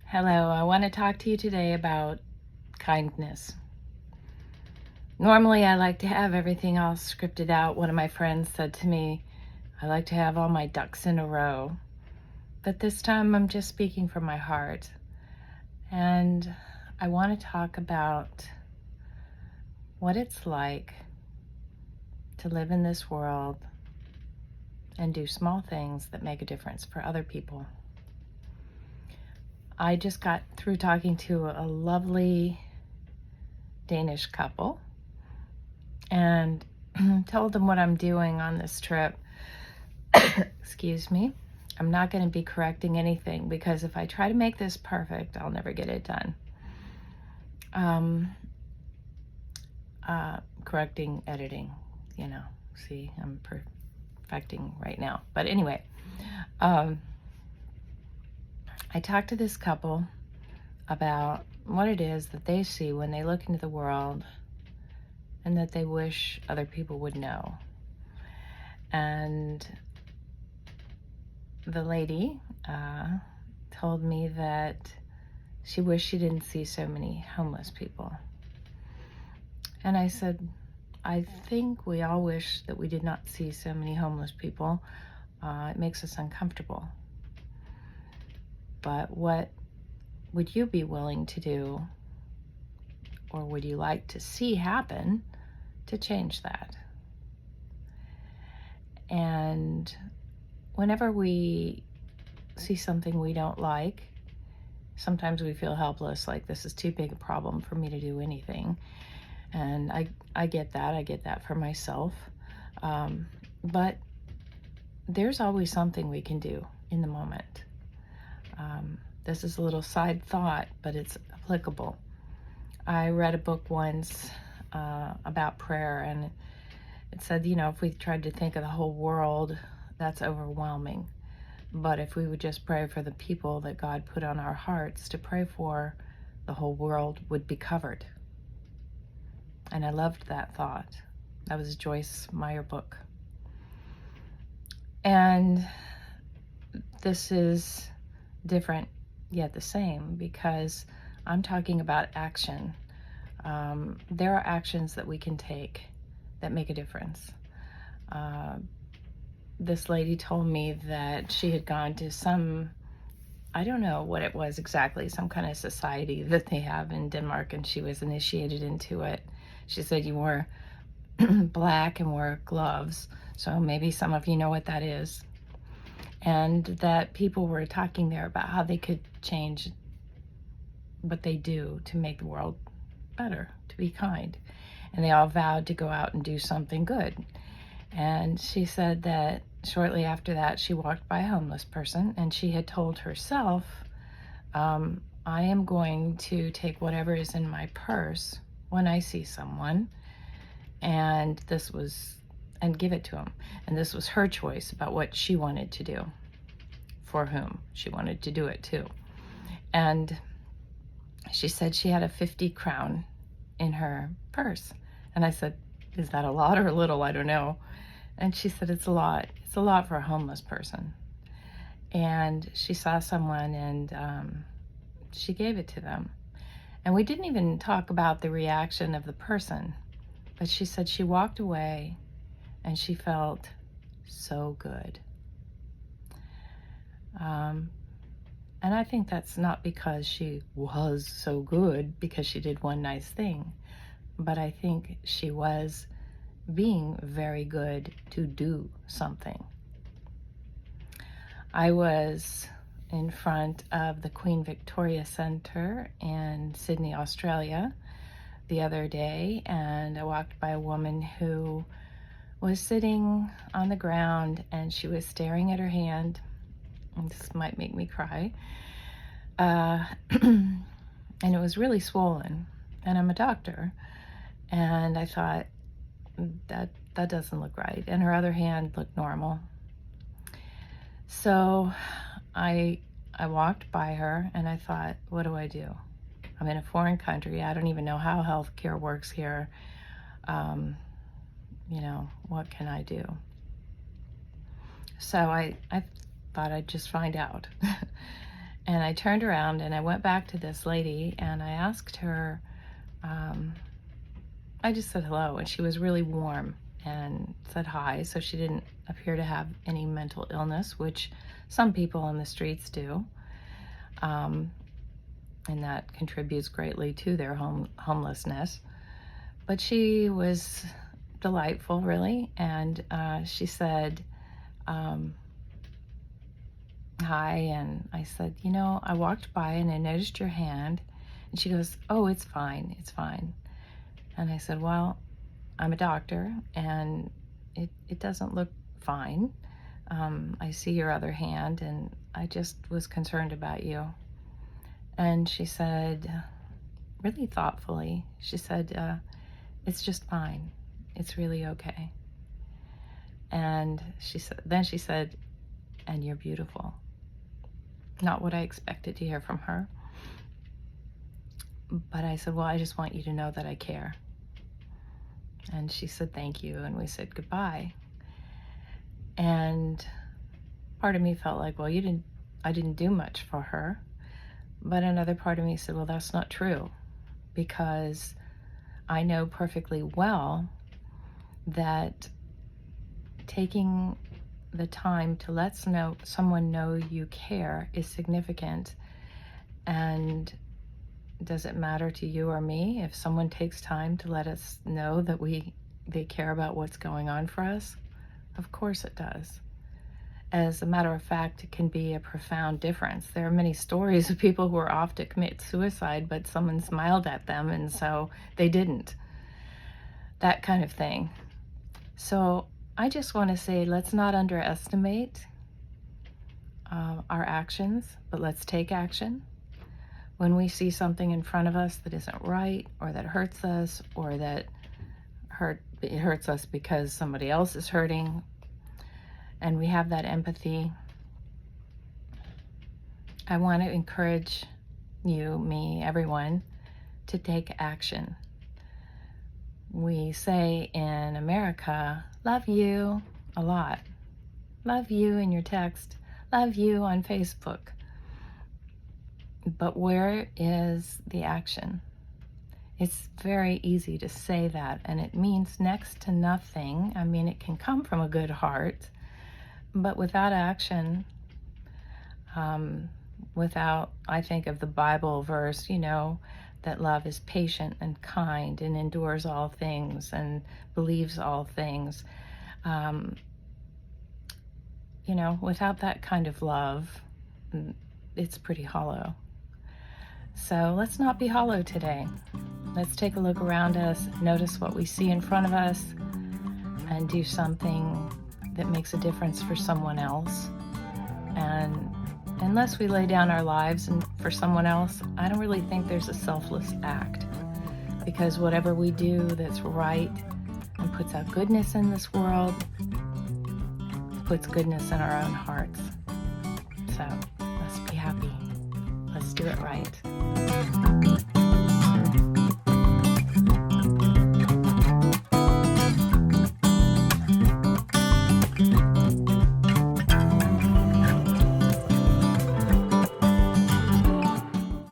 Hello, I want to talk to you today about kindness. Normally, I like to have everything all scripted out. One of my friends said to me, I like to have all my ducks in a row. But this time, I'm just speaking from my heart. And I want to talk about what it's like to live in this world and do small things that make a difference for other people. I just got through talking to a lovely Danish couple and told them what I'm doing on this trip. Excuse me. I'm not going to be correcting anything because if I try to make this perfect, I'll never get it done. Correcting, editing, see, I'm perfecting right now. But anyway, I talked to this couple about what it is that they see when they look into the world and that they wish other people would know. And the lady told me that she wished she didn't see so many homeless people. And I said, I think we all wish that we did not see so many homeless people. It makes us uncomfortable. But what would you be willing to do, or would you like to see happen to change that? And whenever we see something we don't like, sometimes we feel helpless, like this is too big a problem for me to do anything. And I get that. I get that for myself. But there's always something we can do in the moment. This is a little side thought, but it's applicable. I read a book once about prayer, and it said, if we tried to think of the whole world, that's overwhelming. But if we would just pray for the people that God put on our hearts to pray for, the whole world would be covered. And I loved that thought. That was a Joyce Meyer book. And this is different yet the same because I'm talking about action. There are actions that we can take that make a difference. This lady told me that she had gone to some, I don't know what it was exactly, some kind of society that they have in Denmark, and she was initiated into it. She said you wore black and wore gloves, so maybe some of you know what that is. And that people were talking there about how they could change what they do to make the world better, to be kind. And they all vowed to go out and do something good. And she said that shortly after that, she walked by a homeless person, and she had told herself, I am going to take whatever is in my purse when I see someone, and give it to them. And this was her choice about what she wanted to do, for whom she wanted to do it to. And she said she had a 50 crown in her purse. And I said, is that a lot or a little? I don't know. And she said, it's a lot. It's a lot for a homeless person. And she saw someone, and she gave it to them. And we didn't even talk about the reaction of the person, but she said she walked away and she felt so good. And I think that's not because she was so good, because she did one nice thing, but I think she was being very good to do something. I was in front of the Queen Victoria Centre in Sydney, Australia the other day, and I walked by a woman who was sitting on the ground, and she was staring at her hand. And this might make me cry. And it was really swollen, and I'm a doctor, and I thought, that doesn't look right. And her other hand looked normal. So I walked by her, and I thought, what do I do? I'm in a foreign country. I don't even know how healthcare works here. What can I do? So I thought I'd just find out. And I turned around and I went back to this lady and I asked her, I just said hello, and she was really warm and said hi. So she didn't appear to have any mental illness, which some people on the streets do. And that contributes greatly to their homelessness. But she was delightful, really. And she said, hi. And I said, I walked by and I noticed your hand. And she goes, oh, it's fine. It's fine. And I said, well, I'm a doctor and it doesn't look fine. I see your other hand and I just was concerned about you. And she said, really thoughtfully, she said, it's just fine. It's really okay. And then she said, and you're beautiful. Not what I expected to hear from her. But I said, well, I just want you to know that I care. And she said, thank you. And we said goodbye. And part of me felt like, well, I didn't do much for her. But another part of me said, well, that's not true, because I know perfectly well that taking the time to let someone know you care is significant. And does it matter to you or me if someone takes time to let us know that they care about what's going on for us? Of course it does. As a matter of fact, it can be a profound difference. There are many stories of people who are off to commit suicide, but someone smiled at them and so they didn't. That kind of thing. So I just want to say, let's not underestimate our actions, but let's take action. When we see something in front of us that isn't right, or that hurts us, or that it hurts us because somebody else is hurting, and we have that empathy, I want to encourage you, me, everyone, to take action. We say in America, love you, a lot. Love you in your text. Love you on Facebook. But where is the action? It's very easy to say that, and it means next to nothing. I mean, it can come from a good heart, but without action, I think of the Bible verse, that love is patient and kind and endures all things and believes all things. Without that kind of love, it's pretty hollow. So let's not be hollow today. Let's take a look around us, notice what we see in front of us, and do something that makes a difference for someone else. And unless we lay down our lives for someone else, I don't really think there's a selfless act. Because whatever we do that's right and puts out goodness in this world, puts goodness in our own hearts. So let's be happy. Let's do it right.